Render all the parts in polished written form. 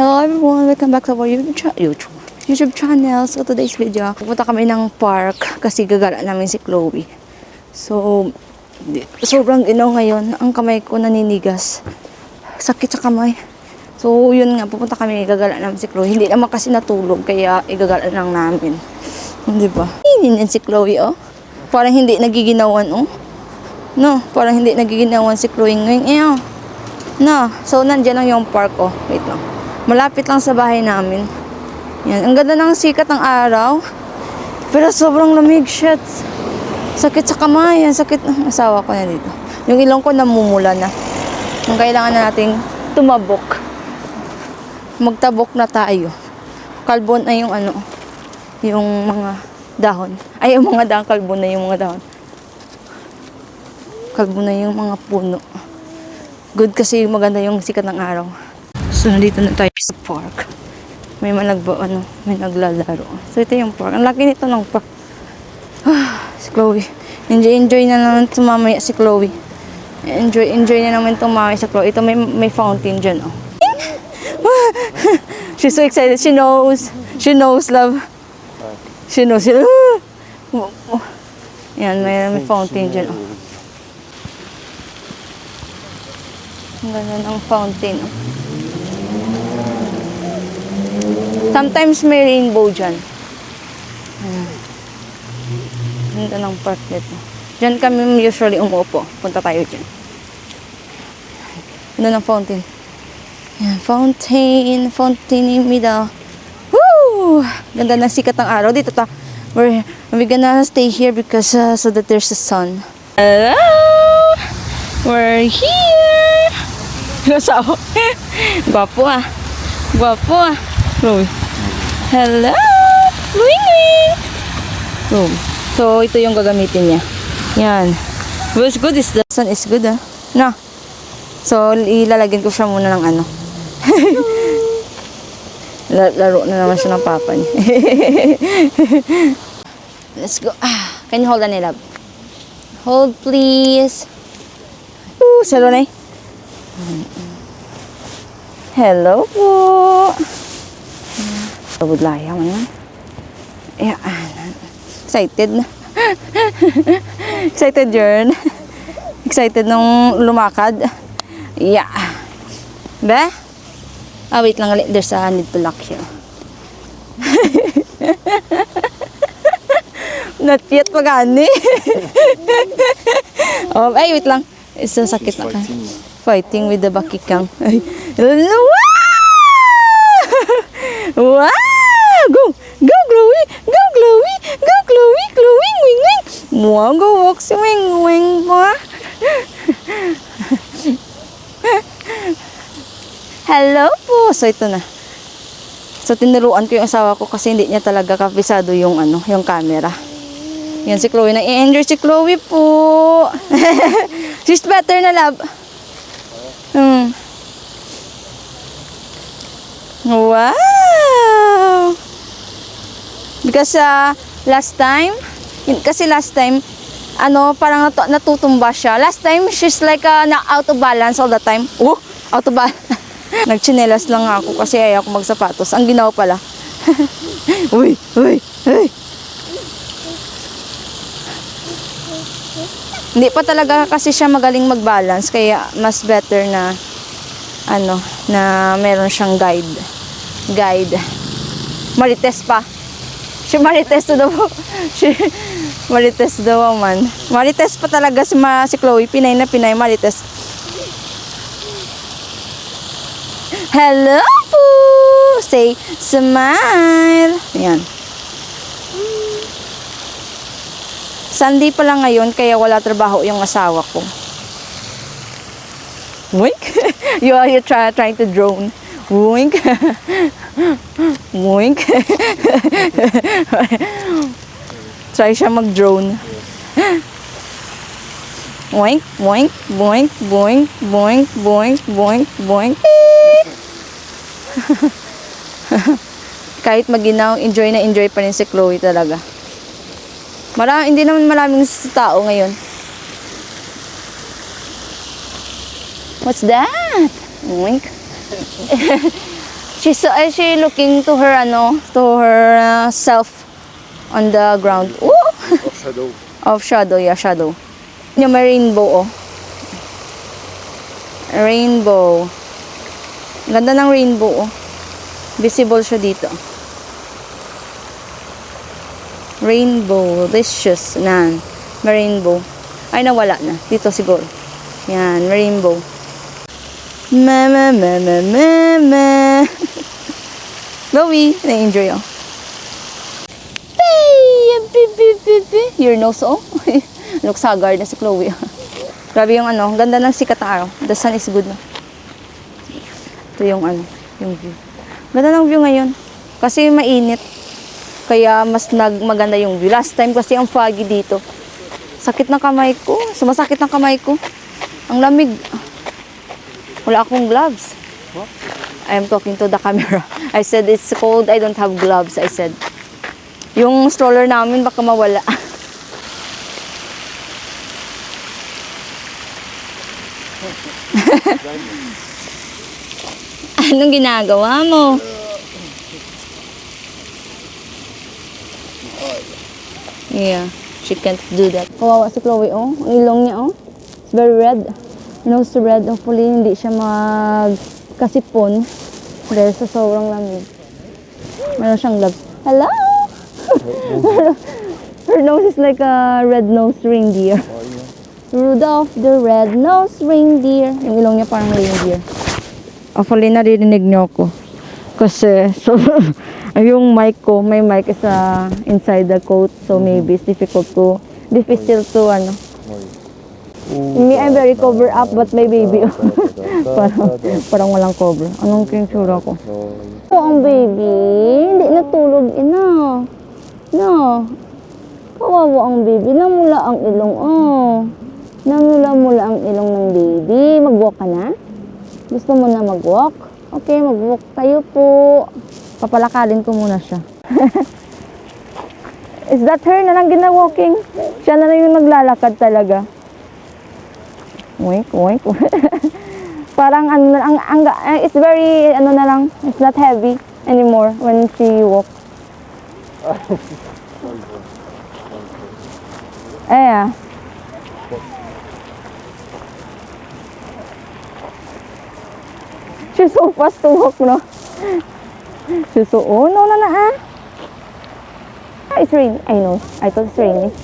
Hello everyone! Welcome back to our YouTube channel. So today's video, pupunta kami ng park kasi gagala namin si Chloe. So, sobrang inaw ngayon. Ang kamay ko naninigas. Sakit sa kamay. So, yun nga, pupunta kami, gagala namin si Chloe. Hindi naman kasi natulog, kaya igagala lang namin. Di ba? Hinin si Chloe, oh. Parang hindi nagiginawan, oh. No, parang hindi nagiginawan si Chloe ngayon, oh. No, so nandiyan lang yung park, oh. Wait lang. Malapit lang sa bahay namin. Yan, ang ganda ng sikat ng araw. Pero sobrang lamig, shit. Sakit sa kamay, yan, sakit ng asawa ko na dito. Yung ilong ko namumula na. Yung kailangan na nating tumabok. Magtabok na tayo. Kalbon na yung ano, yung mga dahon. Ay, yung mga dahon, kalbon na yung mga dahon. Kalbon na yung mga puno. Good kasi maganda yung sikat ng araw. So, nandito na tayo sa park. May may naglalaro. So, ito yung park. Ang laki nito ng park. Si Chloe. Enjoy na naman tumamaya si Chloe. Enjoy na naman tumamaya si Chloe. Ito may fountain dyan, oh. She's so excited. She knows, love. She knows. Yan, may fountain dyan, oh. Ang ganda ng fountain, oh. Sometimes may rainbow dyan. Ganda ng park dito. Dyan kami usually umuupo. Punta tayo dyan. Ganda ng fountain. Yan, fountain in middle. Woo! Ganda ng sikat ng araw. Dito ta. We're gonna stay here because so that there's a sun. Hello! We're here! Nasawa. Gwapo ah. Gwapo ah. Chloe. Hello! Wing! So, ito yung gagamitin niya. Yan. What's good is the sun is good ah. No. So, ilalagyan ko siya muna ng ano. Laro na naman siya ng papa niya. Let's go. Can you hold on, love? Hold, please. Salo na eh. Hello po. Budlaya mo naman. Ayan. Excited na. Excited yun. Excited nung lumakad. Yeah. Ba? Wait lang ulit. There's a need to lock here. Not yet pagani. Ay, wait lang. Isa sakit na ka. Fighting with the bakikang. Ay. Wow! Go! Go, Chloe! Go, Chloe! Go, Chloe! Chloe! Wing, wing! Wow, go walk si Wing, wing mo. Hello po! So, ito na. So, tinuruan ko yung asawa ko kasi hindi niya talaga kapisado yung ano, yung camera. Yan si Chloe. Nag-i-enjoy si Chloe po. She's better na, love. Wow! Because last time, ano, parang natutumba siya. Last time, she's like out of balance all the time. Out of balance. Nagchinelas lang ako kasi ayaw ko magsapatos. Ang ginawa pala. Uy! Hindi pa talaga kasi siya magaling mag-balance. Kaya mas better na ano, na meron siyang guide. Marites pa. She marites to the marites to the woman. Marites pa talaga si Chloe. Pinay na pinay, marites. Hello po! Say, smile. Ayan. Sunday pa lang ngayon, kaya wala trabaho yung asawa ko. Wink? You're trying to drone. Wink. Wink. Try siya mag-drone. Boink, boink, boink, boink, boink, boink, boink, boink. Kahit maginaw, enjoy pa rin si Chloe talaga. Hindi naman maraming tao ngayon. What's that? Boink. She looking to her self on the ground. Ooh! Of shadow. Of shadow, yeah, shadow. Yung may rainbow, oh. Rainbow. Ganda ng rainbow, oh. Visible siya dito. Rainbow, delicious. Nan, may rainbow. Ay, nawala na. Dito siguro. Yan, rainbow. Me. Chloe, na-enjoy ako. Your nose, oh. Looks haggard na si Chloe. Grabe yung ganda ng sikat na araw. The sun is good, no? Ito yung yung view. Ganda ng view ngayon. Kasi mainit. Kaya mas maganda yung view. Last time kasi ang foggy dito. Sakit ng kamay ko. Sumasakit ng kamay ko. Ang lamig. Wala akong gloves. What? I am talking to the camera. I said, it's cold. I don't have gloves. I said. Yung stroller namin baka mawala. Anong ginagawa mo? Yeah, she can't do that. Kawawa si Chloe, oh. Ang ilong niya, oh. It's very red. Nose red. Hopefully, hindi siya magkasipon dahil sa sobrang lamig. Meron siyang gloves. Hello! Her nose is like a red-nosed reindeer. Rudolph the red-nosed reindeer. Yung ilong niya parang reindeer. Hopefully, naririnig niyo ako. Kasi, so, yung mic ko, may mic is inside the coat. So, maybe it's difficult to Me, I'm very cover up, but my baby, parang walang cover. Anong kinsura ko? Oh, ang baby, hindi natulog, ina. No. Kawawa ang baby, namula ang ilong, oh. Namula-mula ang ilong ng baby. Mag-walk ka na? Gusto mo na mag-walk? Okay, mag-walk tayo po. Papalakalin ko muna siya. Is that her na lang gina-walking? Siya na lang yung naglalakad talaga. Wait. Parang it's very, na lang, it's not heavy anymore when she walks. Yeah. She's so fast to walk, no? She's so, no. It's raining. I know. I thought it's raining.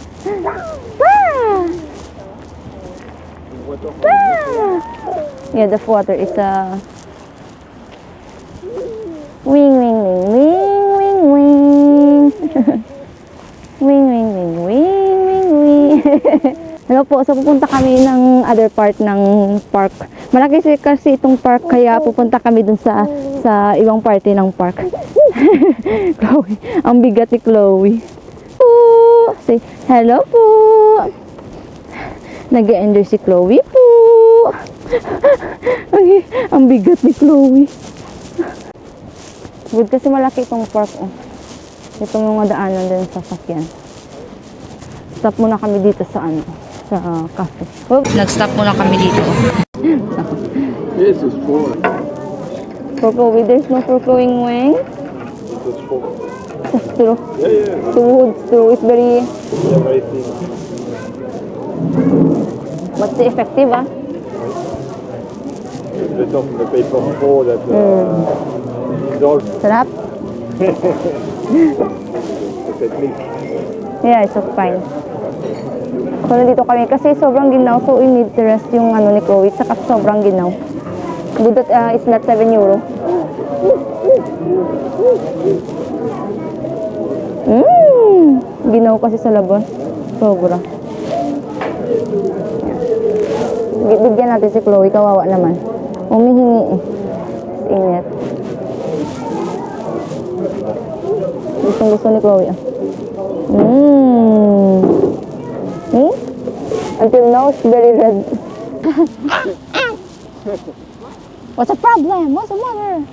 Yeah, the water is wing. Hello po, so pupunta kami ng other part ng park. Malaki kasi itong park, kaya pupunta kami dun sa ibang parte ng park. Chloe, ang bigat ni Chloe. Say hello po. Nag-enjoy si Chloe po. Ang bigat ni Chloe. Good kasi malaki itong park, oh. Itong mga daanan din sa sasakyan. Stop muna kami dito sa sa cafe. Nag-stop muna kami dito. Yes, it's full. For Chloe, there's no for Chloeing wing. It's full. Just straw. Yeah. Wood straw is very... Yeah, very thin. But it's effective, ah. Le temps de paper before that dissolve Sarap. the technique. Yeah, it's fine. So, nandito kami kasi sobrang ginaw. So, we need to rest yung ni Chloe. Saka sobrang ginaw. Good that it's not 7 euro. Ginaw kasi sa labas. Sobra. Bigyan natin si Chloe. Kawawa naman. Umihingi eh. Init. Gusto ni Chloe, ah. Until now, it's very red. What's the problem? What's the matter?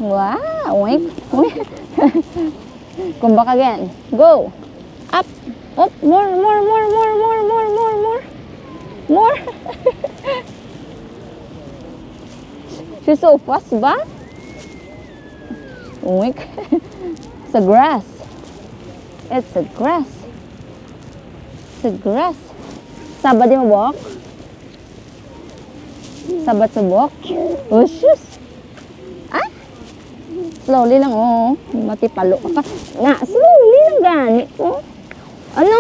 Wow! Wink. Come back again. Go! Up! Up! More! She's so fast ba? Uwik. It's a grass. It's a grass. It's a grass. Sabad di mabok? Sabad subok? Oh, shush. Ah? Slowly lang, oh. Matipalo ka. Na, slowly lang gani. Oh. Ano?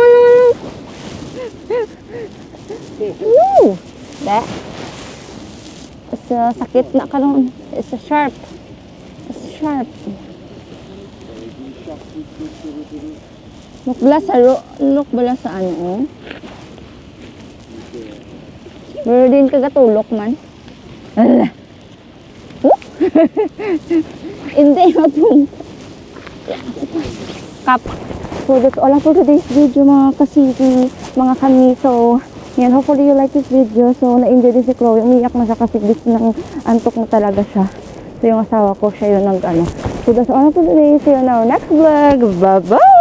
Woo! Be. It's a sakit na karon. It's a sharp. It's sharp. Look bala sa ano, oh. Pero din kagatulok man. Ala. Oh? Hindi matong. Kap. So that's all for today's video mga kasiki, mga kami. So, yan, hopefully you like this video. So, na-enjoy din si Chloe. Umiyak na siya kasi bis ng antok na talaga siya. So, yung asawa ko, siya yung nag-ano. So, that's all for today. See you in our next vlog. Bye-bye!